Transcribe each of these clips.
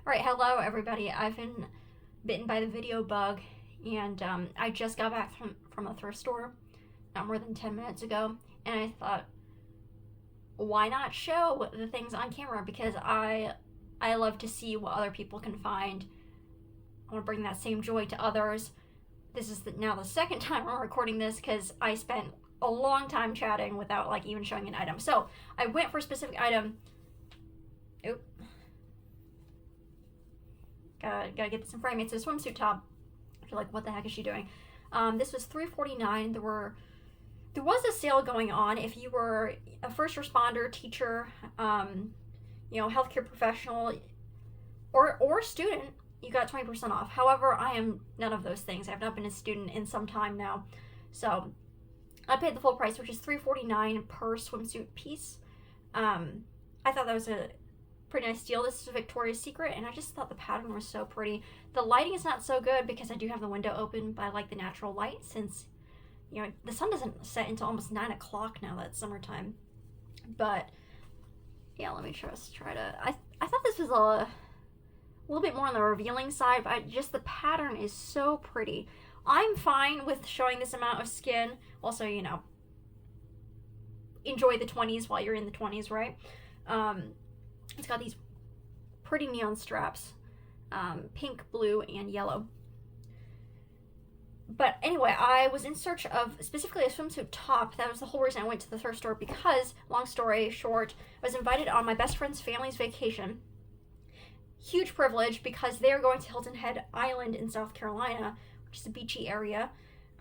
Alright, hello everybody. I've been bitten by the video bug, and I just got back from a thrift store not more than 10 minutes ago, and I thought, why not show the things on camera? Because I love to see what other people can find. I want to bring that same joy to others. This is now the second time I'm recording this because I spent a long time chatting without like even showing an item. So I went for a specific item. Oop. Gotta get this in frame. It's a swimsuit top. You're like, what the heck is she doing? This was $3.49. There was a sale going on if you were a first responder, teacher, healthcare professional, or student. You got 20% off. However, I am none of those things. I have not been a student in some time now, so I paid the full price, which is $3.49 per swimsuit piece. I thought that was a pretty nice deal. This is Victoria's Secret, and I just thought the pattern was so pretty. The lighting is not so good because I do have the window open, but I like the natural light since, the sun doesn't set until almost 9 o'clock now. That's summertime. But yeah, let me try to. I thought this was a little bit more on the revealing side, but just the pattern is so pretty. I'm fine with showing this amount of skin. Also, enjoy the 20s while you're in the 20s, right? It's got these pretty neon straps, pink, blue, and yellow. But anyway, I was in search of specifically a swimsuit top. That was the whole reason I went to the thrift store because, long story short, I was invited on my best friend's family's vacation. Huge privilege because they're going to Hilton Head Island in South Carolina, which is a beachy area.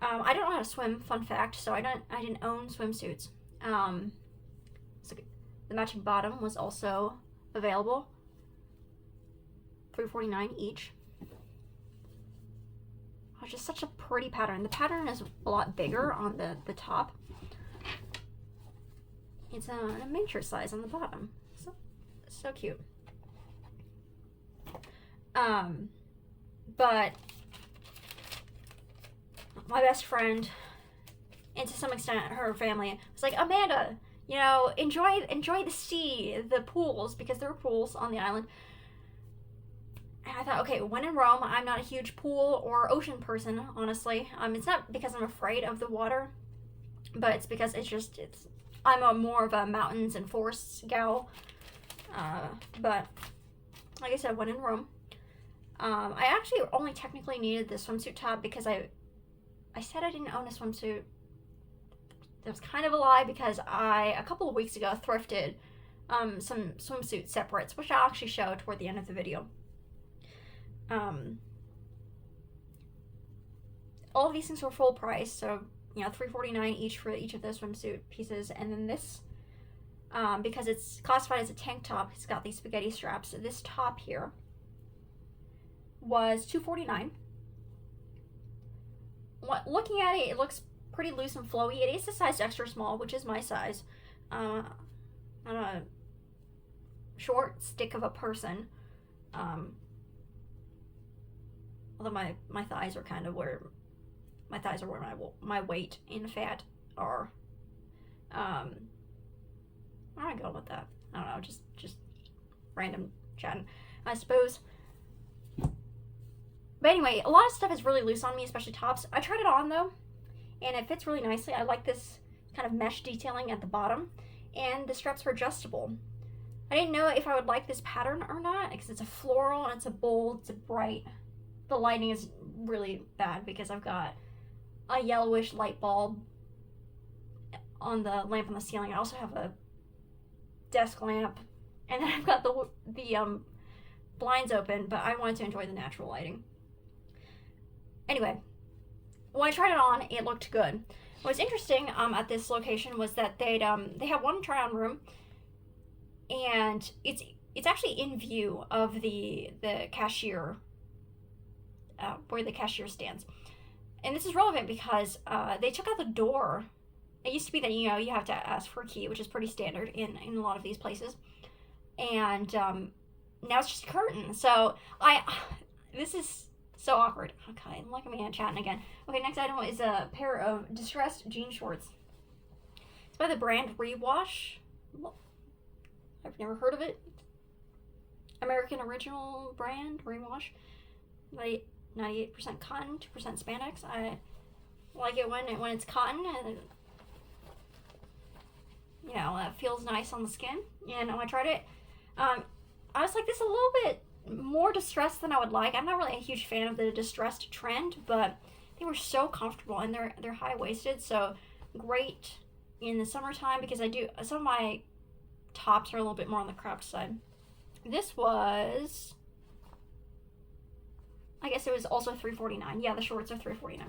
I don't know how to swim, fun fact, so I didn't own swimsuits. So the matching bottom was also available, $3.49 each. Oh, just such a pretty pattern. The pattern is a lot bigger on the top. It's a miniature size on the bottom. So cute. But my best friend, and to some extent her family, was like, Amanda, enjoy the sea, the pools, because there were pools on the island. And I thought, okay, when in Rome, I'm not a huge pool or ocean person, honestly. It's not because I'm afraid of the water, but it's because I'm more of a mountains and forests gal. But like I said, when in Rome, I actually only technically needed the swimsuit top because I said I didn't own a swimsuit. That was kind of a lie because a couple of weeks ago, thrifted some swimsuit separates, which I'll actually show toward the end of the video. All of these things were full price, so $3.49 each for each of those swimsuit pieces, and then this, because it's classified as a tank top, it's got these spaghetti straps. This top here was $2.49. Looking at it, it looks pretty loose and flowy. It is a size extra small, which is my size. I'm a short stick of a person. Although my thighs are kind of where my weight in fat are. Where am I going with that? I don't know. Just random chatting, I suppose. But anyway, a lot of stuff is really loose on me, especially tops. I tried it on though, and it fits really nicely. I like this kind of mesh detailing at the bottom, and the straps are adjustable. I didn't know if I would like this pattern or not, because it's a floral, and it's a bold, it's a bright. The lighting is really bad because I've got a yellowish light bulb on the lamp on the ceiling. I also have a desk lamp, and then I've got the blinds open, but I wanted to enjoy the natural lighting. Anyway, when I tried it on, it looked good. What was interesting at this location was that they have one try-on room, and it's actually in view of the cashier, where the cashier stands. And this is relevant because they took out the door. It used to be that you have to ask for a key, which is pretty standard in a lot of these places, and now it's just a curtain. So this is so awkward. Okay, look at me chatting again. Okay, next item is a pair of distressed jean shorts. It's by the brand Rewash. I've never heard of it. American Original brand rainwash. 98% cotton, 2% spandex. I like it when it's cotton, and you know, it feels nice on the skin. And when I tried it, I was like, this is a little bit more distressed than I would like. I'm not really a huge fan of the distressed trend, but they were so comfortable, and they're high waisted, so great in the summertime, because I do some of my tops are a little bit more on the cropped side. This was, I guess it was also $3.49. Yeah, the shorts are $3.49.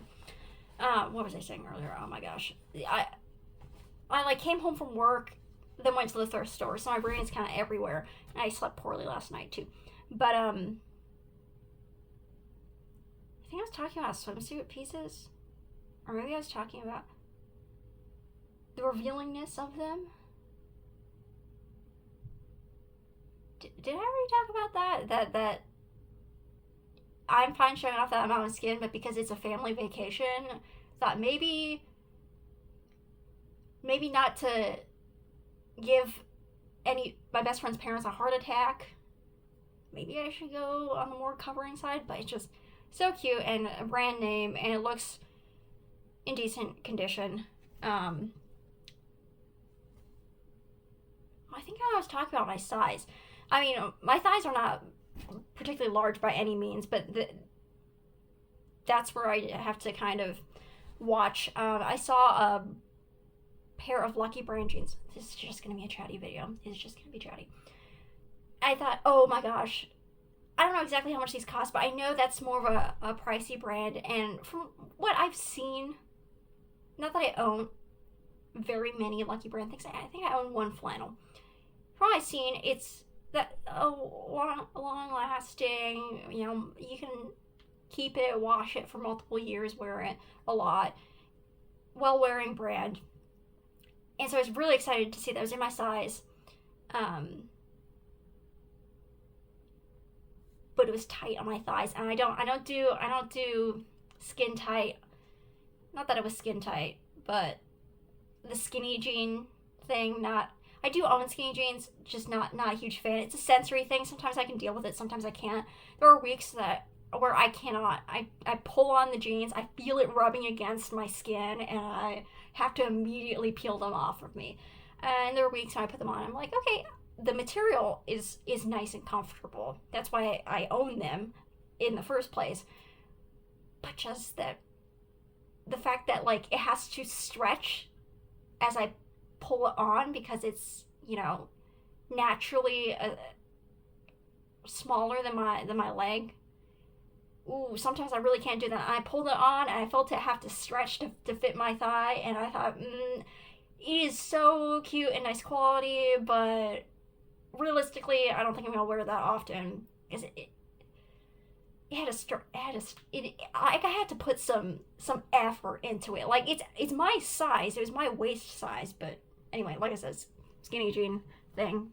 What was I saying earlier? Oh my gosh, I like came home from work, then went to the thrift store, so my brain is kind of everywhere. And I slept poorly last night too. But I think I was talking about swimsuit pieces, or maybe I was talking about the revealingness of them. Did I already talk about that? That I'm fine showing off that amount of skin, but because it's a family vacation, thought maybe not to give my best friend's parents a heart attack. Maybe I should go on the more covering side, but it's just so cute and a brand name, and it looks in decent condition. I think I was talking about my size. I mean, my thighs are not particularly large by any means, but that's where I have to kind of watch. I saw a pair of Lucky Brand jeans. This is just going to be a chatty video. It's just going to be chatty. I thought, oh my gosh, I don't know exactly how much these cost, but I know that's more of a pricey brand, and from what I've seen, not that I own very many Lucky Brand things, I think I own one flannel. From what I've seen, it's that long lasting, you know, you can keep it, wash it for multiple years, wear it a lot, well wearing brand. And so I was really excited to see that it was in my size. But it was tight on my thighs, and I don't do skin tight. Not that it was skin tight, but the skinny jean thing, I do own skinny jeans, just not a huge fan. It's a sensory thing. Sometimes I can deal with it, sometimes I can't. There are weeks where I cannot. I pull on the jeans, I feel it rubbing against my skin, and I have to immediately peel them off of me. And there are weeks when I put them on, I'm like, okay, the material is nice and comfortable. That's why I own them in the first place. But just the fact that, like, it has to stretch as I pull it on, because it's, you know, naturally smaller than my leg. Ooh, sometimes I really can't do that. I pulled it on, and I felt it have to stretch to fit my thigh, and I thought, it is so cute and nice quality, but realistically, I don't think I'm gonna wear that often, because I had to put some effort into it. Like, it's my size. It was my waist size, but anyway, like I said, skinny jean thing.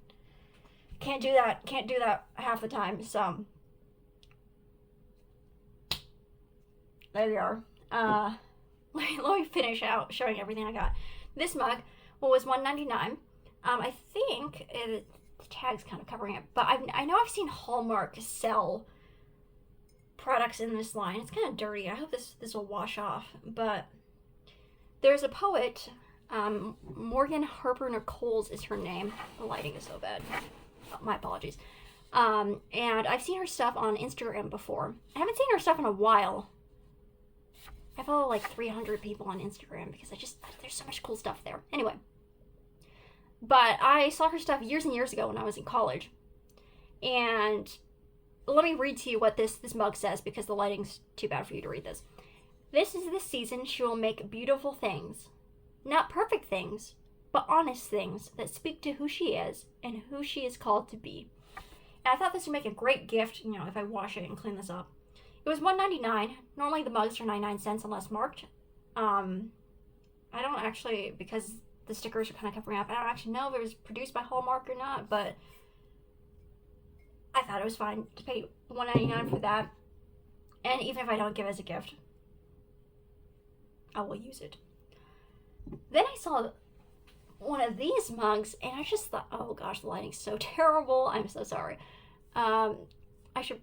Can't do that half the time. So there we are. Let me finish out showing everything I got. This mug was $1.99. I think the tag's kind of covering it, but I know I've seen Hallmark sell products in this line. It's kind of dirty. I hope this will wash off. But there's a poet, Morgan Harper Nichols is her name. The lighting is so bad. Oh, my apologies. And I've seen her stuff on Instagram before. I haven't seen her stuff in a while. I follow like 300 people on Instagram because there's so much cool stuff there. Anyway. But I saw her stuff years and years ago when I was in college. And let me read to you what this mug says, because the lighting's too bad for you to read this. This is the season she will make beautiful things. Not perfect things, but honest things that speak to who she is and who she is called to be. And I thought this would make a great gift, you know, if I wash it and clean this up. It was $1.99. Normally the mugs are 99 cents unless marked. I don't actually, because the stickers are kind of covering up, I don't actually know if it was produced by Hallmark or not, but I thought it was fine to pay $1.99 for that. And even if I don't give it as a gift, I will use it. Then I saw one of these mugs, and I just thought, oh gosh, the lighting's so terrible. I'm so sorry. I should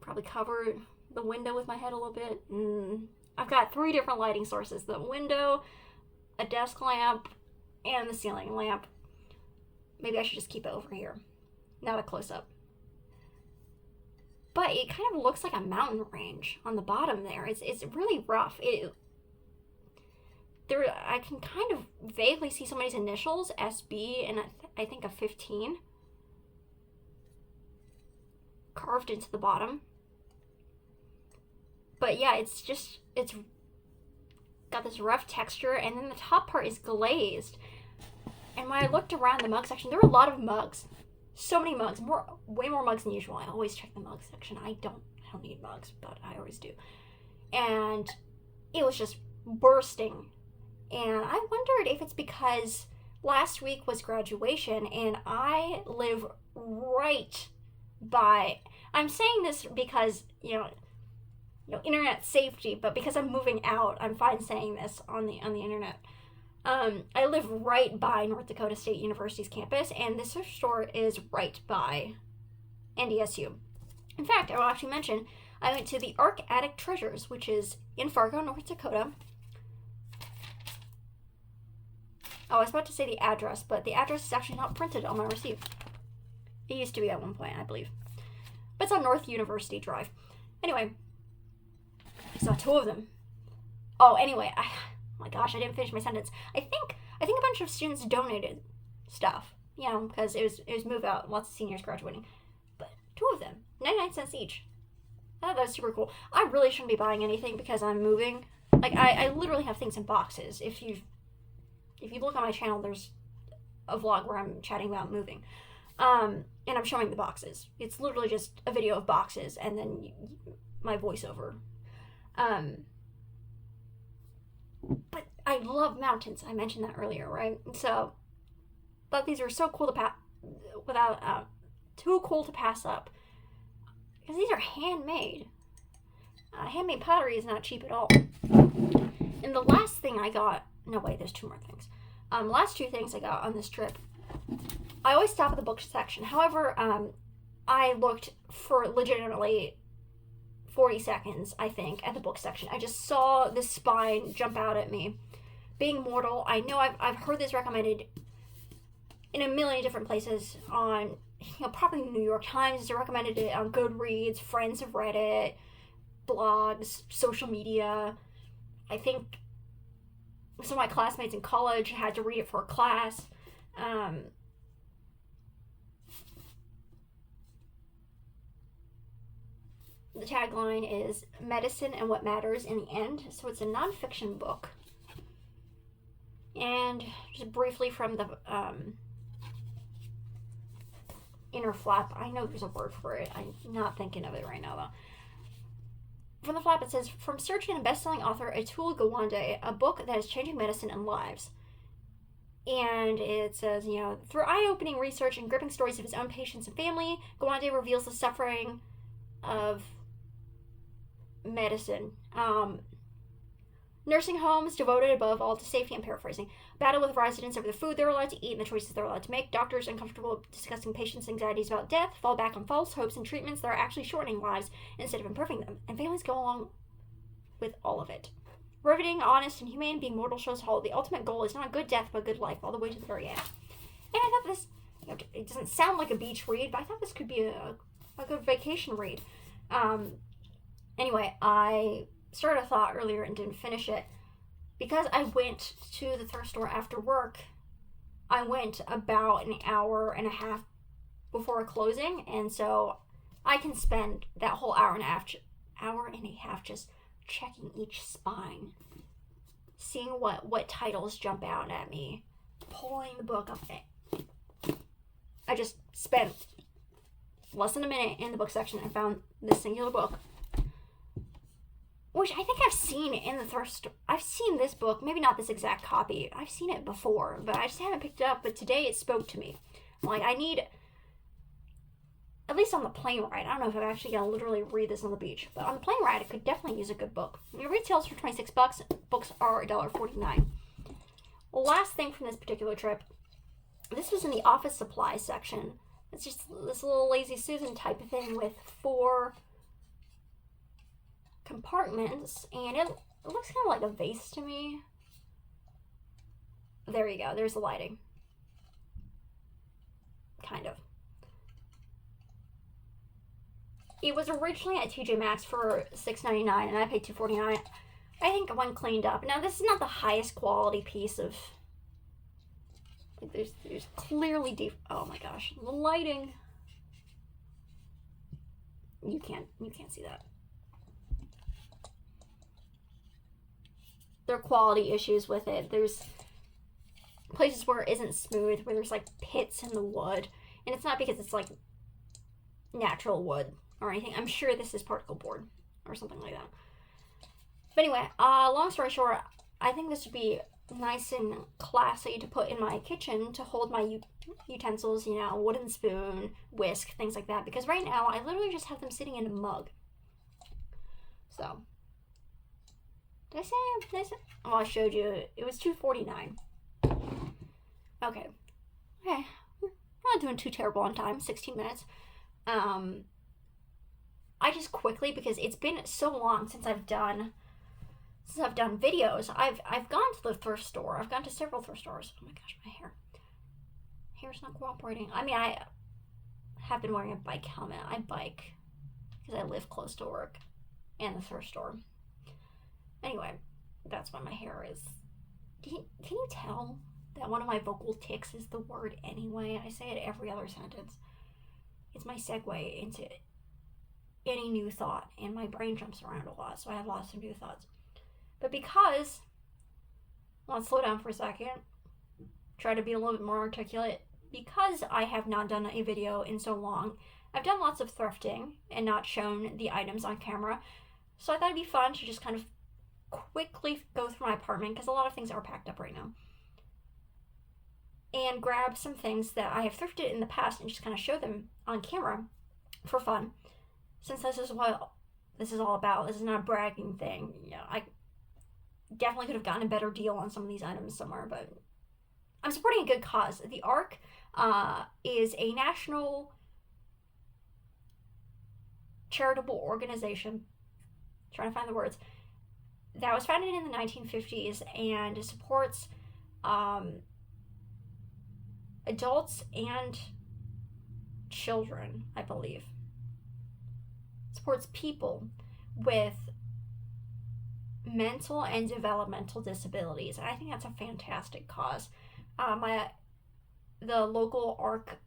probably cover the window with my head a little bit. I've got 3 different lighting sources: the window, a desk lamp, and the ceiling lamp. Maybe I should just keep it over here, not a close-up. But it kind of looks like a mountain range on the bottom there. It's really rough. I can kind of vaguely see somebody's initials, SB, and I think a 15 carved into the bottom. But yeah, it's got this rough texture, and then the top part is glazed. And when I looked around the mug section, there were a lot of mugs. So many mugs, way more mugs than usual. I always check the mug section. I don't need mugs, but I always do. And it was just bursting. And I wondered if it's because last week was graduation, and I live right by. I'm saying this because internet safety, but because I'm moving out, I'm fine saying this on the internet. I live right by North Dakota State University's campus, and this thrift store is right by NDSU. In fact, I will actually mention I went to the Arc Attic Treasures, which is in Fargo, North Dakota. Oh, I was about to say the address, but the address is actually not printed on my receipt. It used to be at one point, I believe. But it's on North University Drive. Anyway, I saw 2 of them. Oh, anyway, oh my gosh, I didn't finish my sentence. I think a bunch of students donated stuff, because it was move out, lots of seniors graduating. But 2 of them, 99 cents each. I thought that was super cool. I really shouldn't be buying anything because I'm moving. Like, I literally have things in boxes. If you look on my channel, there's a vlog where I'm chatting about moving. And I'm showing the boxes. It's literally just a video of boxes and then my voiceover. But I love mountains. I mentioned that earlier, right? So, thought these were so cool to too cool to pass up. Because these are handmade. Handmade pottery is not cheap at all. And the last thing I got, no wait, there's 2 more things. Last 2 things I got on this trip. I always stop at the book section. However, I looked for legitimately 40 seconds, I think, at the book section. I just saw this spine jump out at me. Being mortal, I know I've heard this recommended in a million different places on, probably New York Times. They recommended it on Goodreads, friends have read it, blogs, social media. I think some of my classmates in college had to read it for a class. The tagline is Medicine and What Matters in the End. So it's a nonfiction book. And just briefly from the inner flap. I know there's a word for it. I'm not thinking of it right now, though. From the flap, it says, From surgeon and best-selling author Atul Gawande, a book that is changing medicine and lives. And it says, through eye-opening research and gripping stories of his own patients and family, Gawande reveals the suffering of medicine. Nursing homes devoted above all to safety, I'm paraphrasing, battle with residents over the food they're allowed to eat and the choices they're allowed to make. Doctors uncomfortable discussing patients' anxieties about death, fall back on false hopes and treatments that are actually shortening lives instead of improving them, and families go along with all of it. Riveting, honest, and humane, being mortal shows how the ultimate goal is not a good death but a good life all the way to the very end. And I thought this, it doesn't sound like a beach read, but I thought this could be a good vacation read. Anyway, I started a thought earlier and didn't finish it. Because I went to the thrift store after work, I went about an hour and a half before closing, and so I can spend that whole hour and a half just checking each spine, seeing what titles jump out at me, pulling the book up. I just spent less than a minute in the book section and found this singular book, which I think I've seen in the thrift store. I've seen this book, maybe not this exact copy. I've seen it before, but I just haven't picked it up. But today it spoke to me. Like, I need, at least on the plane ride. I don't know if I'm actually going to literally read this on the beach, but on the plane ride, I could definitely use a good book. It retails for $26. Books are $1.49. Last thing from this particular trip, this was in the office supply section. It's just this little Lazy Susan type of thing with 4 compartments, and it looks kind of like a vase to me. There you go, there's the lighting. Kind of. It was originally at TJ Maxx for $6.99, and I paid $2.49. I think one cleaned up. Now, this is not the highest quality piece of... Like, there's clearly deep... Oh my gosh, the lighting. You can't see that. There are quality issues with it. There's places where it isn't smooth, where there's like pits in the wood, and it's not because it's like natural wood or anything. I'm sure this is particle board or something like that. But anyway, long story short, I think this would be nice and classy to put in my kitchen to hold my utensils, you know, wooden spoon, whisk, things like that, because right now I literally just have them sitting in a mug. So did I say? Oh, I showed you. It was $2.49. Okay. I'm not doing too terrible on time. 16 minutes. I just quickly, because it's been so long since I've done videos. I've gone to the thrift store. I've gone to several thrift stores. Oh my gosh, my hair's not cooperating. I mean, I have been wearing a bike helmet. I bike because I live close to work and the thrift store. Anyway, that's why my hair is... Can you tell that one of my vocal tics is the word anyway? I say it every other sentence. It's my segue into any new thought, and my brain jumps around a lot, so I have lots of new thoughts. But because... Let's slow down for a second. Try to be a little bit more articulate. Because I have not done a video in so long, I've done lots of thrifting and not shown the items on camera. So I thought it'd be fun to just kind of quickly go through my apartment, because a lot of things are packed up right now, and grab some things that I have thrifted in the past and just kind of show them on camera for fun, since this is what this is all about. This is not a bragging thing. You know, I definitely could have gotten a better deal on some of these items somewhere, but I'm supporting a good cause. The ARC is a national charitable organization, trying to find the words, that was founded in the 1950s and supports adults and children, I believe. Supports people with mental and developmental disabilities, and I think that's a fantastic cause. The local ARC,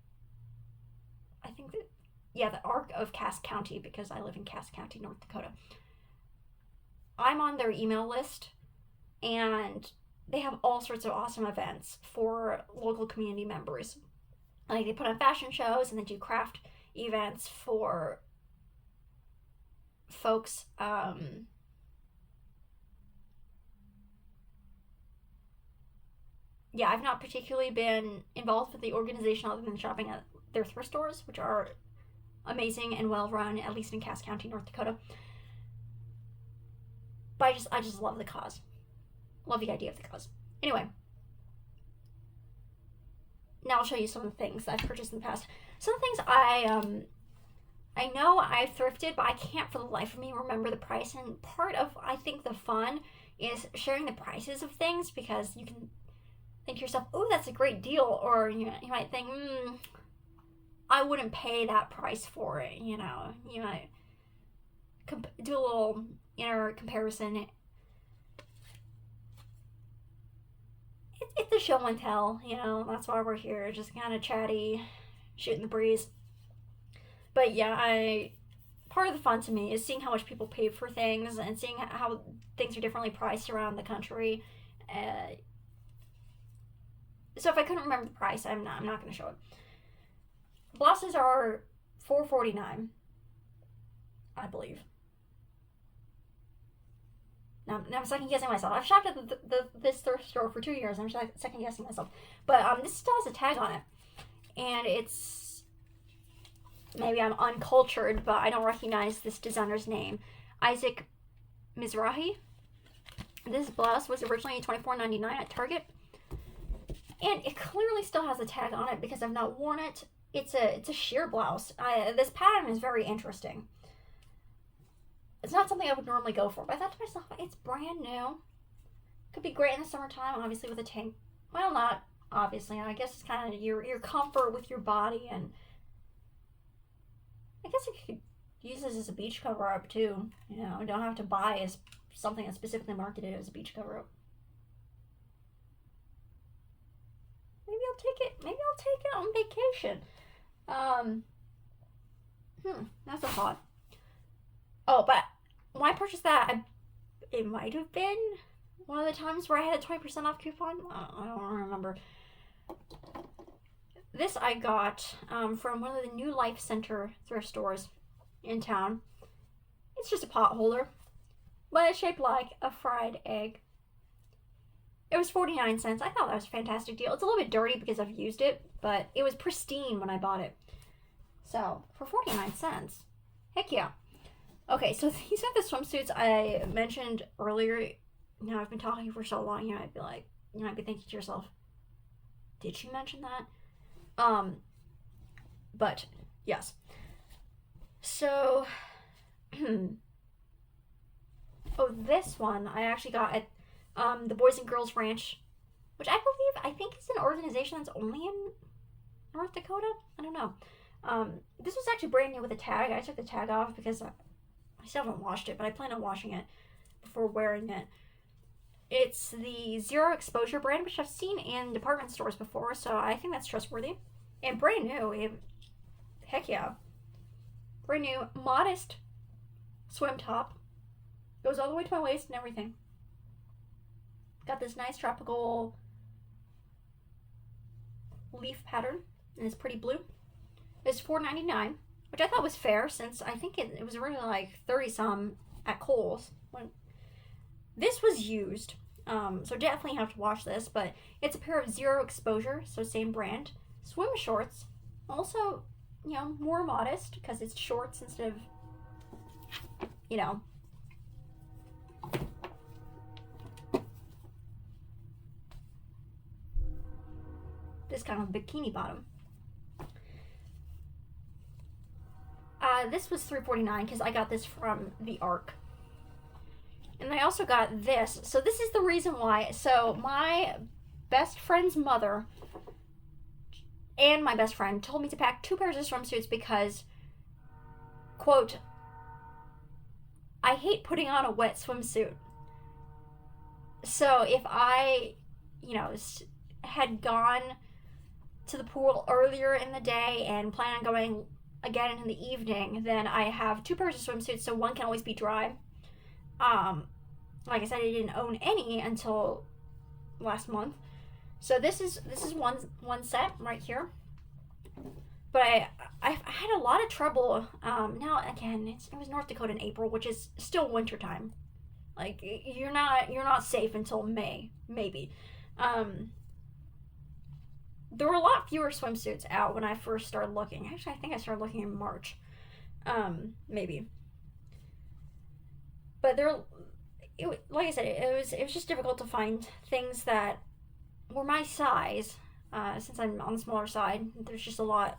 I think that, yeah, the ARC of Cass County, because I live in Cass County, North Dakota. I'm on their email list, and they have all sorts of awesome events for local community members. Like, they put on fashion shows, and they do craft events for folks. Yeah, I've not particularly been involved with the organization other than shopping at their thrift stores, which are amazing and well run, at least in Cass County, North Dakota. But I just love the cause. Love the idea of the cause. Anyway. Now I'll show you some of the things I've purchased in the past. Some things I know I thrifted, but I can't for the life of me remember the price. And part of, I think, the fun is sharing the prices of things, because you can think to yourself, oh, that's a great deal. Or you might think, I wouldn't pay that price for it. You know, you might do a little inner comparison. It's a show and tell, you know, that's why we're here, just kind of chatty, shooting the breeze. But yeah, part of the fun to me is seeing how much people pay for things and seeing how things are differently priced around the country. So if I couldn't remember the price, I'm not going to show it. Glasses are $4.49, I believe. Now I'm second guessing myself. I've shopped at this thrift store for 2 years. I'm second guessing myself. But this still has a tag on it. And it's... Maybe I'm uncultured, but I don't recognize this designer's name. Isaac Mizrahi. This blouse was originally $24.99 at Target. And it clearly still has a tag on it because I've not worn it it's a sheer blouse. This pattern is very interesting. It's not something I would normally go for, but I thought to myself, it's brand new. Could be great in the summertime, obviously with a tank. Well, not obviously. I guess it's kind of your comfort with your body, and I guess you could use this as a beach cover up too. You know, you don't have to buy something that's specifically marketed as a beach cover up. Maybe I'll take it. Maybe I'll take it on vacation. That's a thought. Oh, but when I purchased that, it might have been one of the times where I had a 20% off coupon. I don't remember. This I got from one of the New Life Center thrift stores in town. It's just a pot holder, but it's shaped like a fried egg. It was 49 cents. I thought that was a fantastic deal. It's a little bit dirty because I've used it, but it was pristine when I bought it. So, for 49 cents, heck yeah. Okay, so these are the swimsuits I mentioned earlier. You know, I've been talking for so long, you might be thinking to yourself, did she mention that? But, yes. So, this one I actually got at the Boys and Girls Ranch, which I think is an organization that's only in North Dakota. I don't know. This was actually brand new with a tag. I took the tag off because I still haven't washed it, but I plan on washing it before wearing it. It's the Zero Exposure brand, which I've seen in department stores before, so I think that's trustworthy. And brand new. Heck yeah. Brand new, modest swim top. Goes all the way to my waist and everything. Got this nice tropical leaf pattern, and it's pretty blue. It's $4.99, which I thought was fair since I think it was originally like 30-some at Kohl's. This was used, so definitely have to wash this, but it's a pair of Zero Exposure, so same brand, swim shorts. Also, you know, more modest because it's shorts instead of, you know, this kind of bikini bottom. This was $3.49 because I got this from the Ark. And I also got this. So this is the reason why. So my best friend's mother and my best friend told me to pack 2 pairs of swimsuits because, quote, I hate putting on a wet swimsuit. So if I, you know, had gone to the pool earlier in the day and plan on going again in the evening, then I have 2 pairs of swimsuits, so one can always be dry. Like I said, I didn't own any until last month, so this is one set right here. But I had a lot of trouble. Now again, it was North Dakota in April, which is still winter time. Like you're not safe until May, maybe. There were a lot fewer swimsuits out when I first started looking. Actually, I think I started looking in March. Maybe. But like I said, it was just difficult to find things that were my size. Since I'm on the smaller side, there's just a lot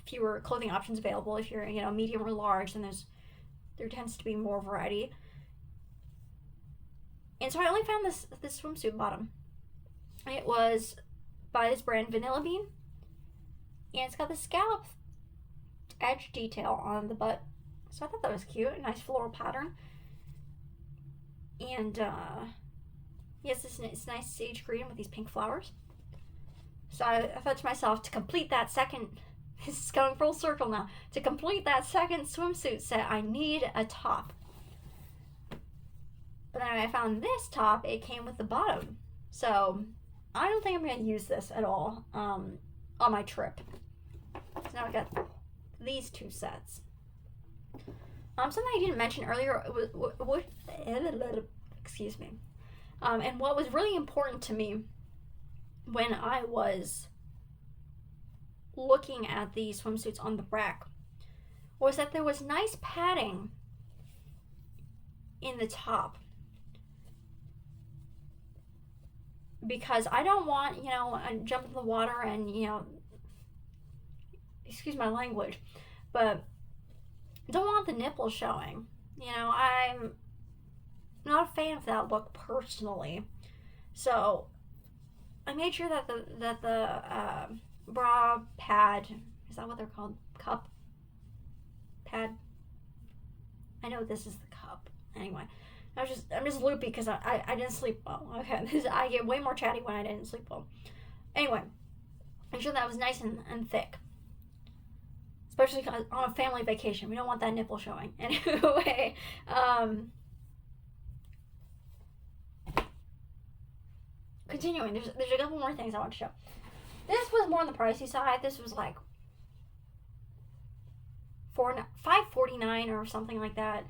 fewer clothing options available. If you're, you know, medium or large, then there tends to be more variety. And so I only found this swimsuit bottom. It was by this brand, Vanilla Bean, and it's got the scallop edge detail on the butt, so I thought that was cute. A nice floral pattern, and yes, it's nice sage green with these pink flowers. So I thought to myself, to complete that second, this is going full circle now, to complete that second swimsuit set, I need a top. But then I found this top, it came with the bottom, so I don't think I'm going to use this at all on my trip. So now I got these 2 sets. Something I didn't mention earlier was excuse me. And what was really important to me when I was looking at the swimsuits on the rack was that there was nice padding in the top. Because I don't want, you know, I jump in the water and, you know, excuse my language, but don't want the nipples showing. You know, I'm not a fan of that look personally. So I made sure that the bra pad, is that what they're called? Cup pad. I know this is the cup. Anyway, I'm just loopy because I didn't sleep well. Okay, I get way more chatty when I didn't sleep well. Anyway, make sure that was nice and thick. Especially on a family vacation. We don't want that nipple showing. Anyway, continuing, there's a couple more things I want to show. This was more on the pricey side. This was like $5.49 or something like that.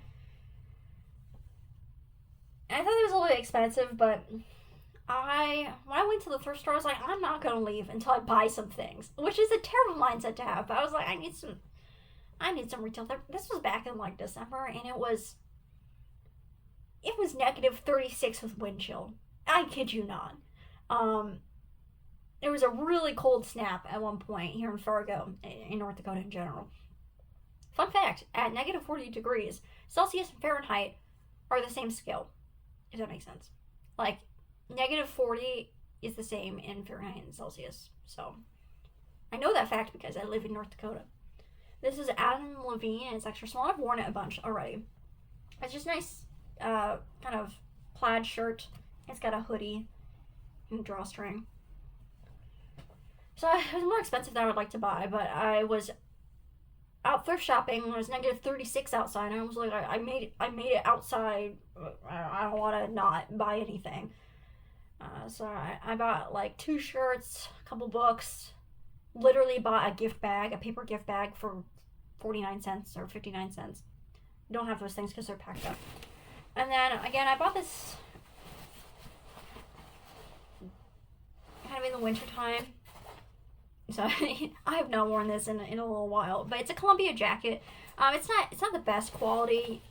I thought it was a little bit expensive, but when I went to the thrift store, I was like, I'm not gonna leave until I buy some things, which is a terrible mindset to have. But I was like, I need some retail. This was back in like December, and it was negative 36 with wind chill. I kid you not. It was a really cold snap at one point here in Fargo, in North Dakota in general. Fun fact: at negative 40 degrees Celsius and Fahrenheit are the same scale. If that makes sense. Like, negative 40 is the same in Fahrenheit and Celsius. So, I know that fact because I live in North Dakota. This is Adam Levine, and it's extra small. I've worn it a bunch already. It's just nice, kind of plaid shirt. It's got a hoodie and a drawstring. So, it was more expensive than I would like to buy, but I was out thrift shopping. It was negative 36 outside, and I was like, I made it outside. I don't want to not buy anything. So I bought like 2 shirts, a couple books, literally bought a gift bag, a paper gift bag for 49 cents or 59 cents. Don't have those things because they're packed up. And then again, I bought this kind of in the winter time. So I have not worn this in a little while, but it's a Columbia jacket. It's not the best quality.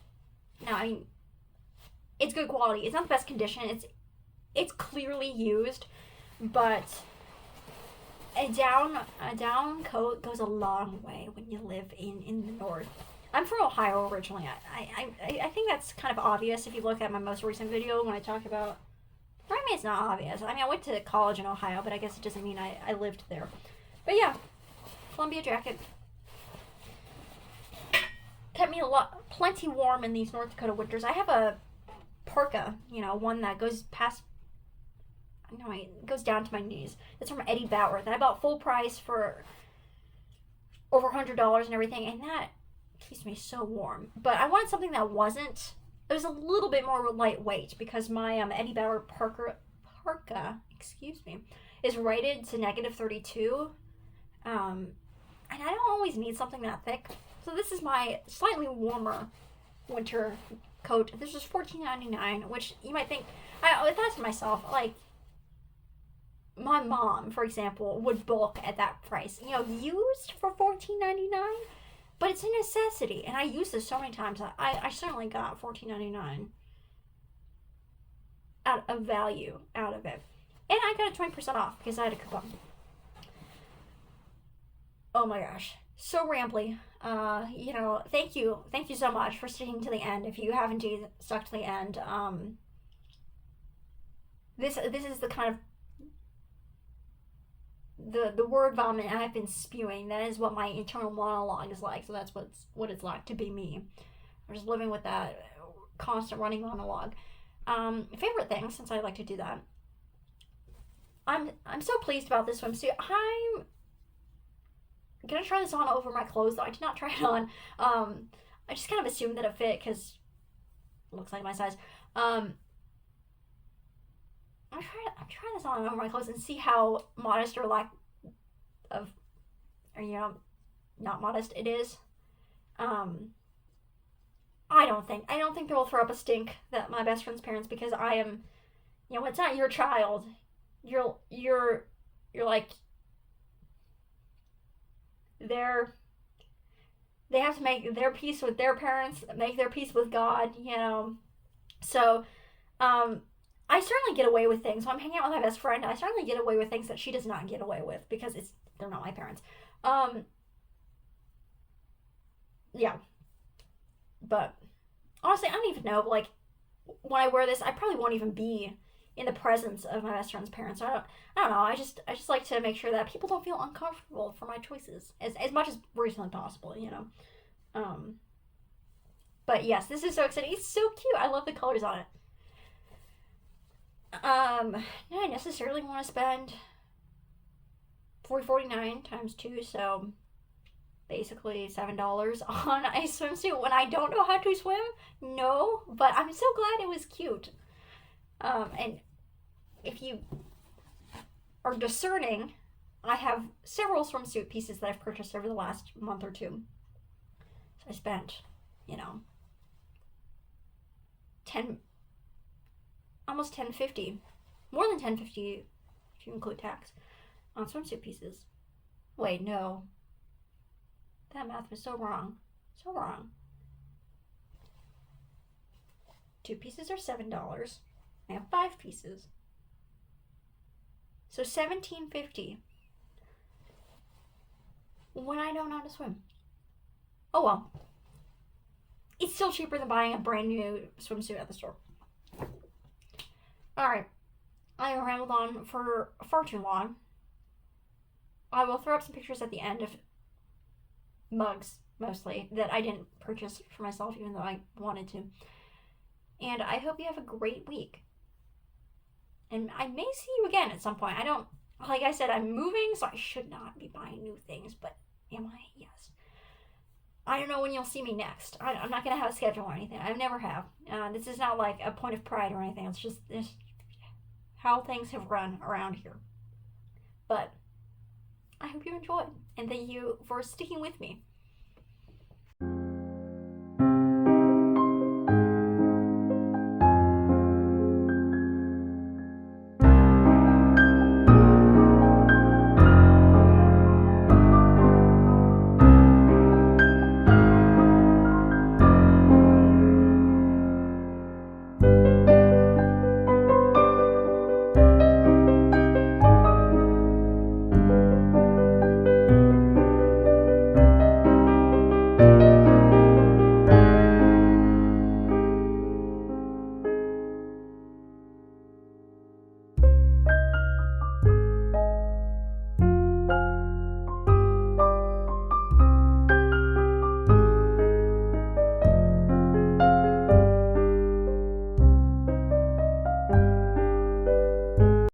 No, I mean, it's good quality. It's not the best condition. It's clearly used, but a down coat goes a long way when you live in the north. I'm from Ohio originally. I think that's kind of obvious if you look at my most recent video when I talk about. I mean, it's not obvious. I mean, I went to college in Ohio, but I guess it doesn't mean I lived there. But yeah, Columbia jacket kept me plenty warm in these North Dakota winters. I have a parka, one that goes it goes down to my knees. It's from Eddie Bauer that I bought full price for over $100 and everything, and that keeps me so warm. But I wanted something that wasn't. It was a little bit more lightweight because my Eddie Bauer parka, is rated to negative 32. And I don't always need something that thick. So this is my slightly warmer winter coat. This was $14.99, which you might think, I thought to myself, like, my mom, for example, would balk at that price. Used for $14.99? But it's a necessity, and I use this so many times. I certainly got $14.99 out of value out of it. And I got a 20% off because I had a coupon. Oh my gosh, so rambly. Thank you so much for sticking to the end. If you haven't stuck to the end, this is the kind of the word vomit I've been spewing. That is what my internal monologue is like. So that's what it's like to be me. I'm just living with that constant running monologue. Favorite thing, since I like to do that. I'm so pleased about this swimsuit. I'm gonna try this on over my clothes, though. I did not try it on. I just kind of assumed that it fit because it looks like my size. I'm trying this on over my clothes and see how modest or lack of, or not modest it is. I don't think they will throw up a stink that my best friend's parents, because I am, it's not your child. You're like, they have to make their peace with their parents, make their peace with God, So, I certainly get away with things. When I'm hanging out with my best friend, I certainly get away with things that she does not get away with because they're not my parents. yeah. But honestly, I don't even know. Like, when I wear this, I probably won't even be in the presence of my best friend's parents. I don't know. I just like to make sure that people don't feel uncomfortable for my choices as much as reasonably possible. Um, but yes, this is so exciting. It's so cute. I love the colors on it. Do I necessarily want to spend $4.49 times two, so basically $7 on a swimsuit when I don't know how to swim? No, but I'm so glad it was cute. And if you are discerning, I have several swimsuit pieces that I've purchased over the last month or two. So I spent, you know, 10, almost 10.50, more than 10.50 if you include tax, on swimsuit pieces. Wait, no, that math was so wrong, so wrong. Two pieces are $7. I have 5 pieces, so $17.50 when I don't know how to swim. Oh well, it's still cheaper than buying a brand new swimsuit at the store. Alright, I rambled on for far too long. I will throw up some pictures at the end of mugs, mostly, that I didn't purchase for myself, even though I wanted to. And I hope you have a great week. And I may see you again at some point. I don't, like I said, I'm moving, so I should not be buying new things, but am I? Yes. I don't know when you'll see me next. I'm not going to have a schedule or anything. I never have. This is not like a point of pride or anything. It's just this, how things have run around here. But I hope you enjoyed, and thank you for sticking with me.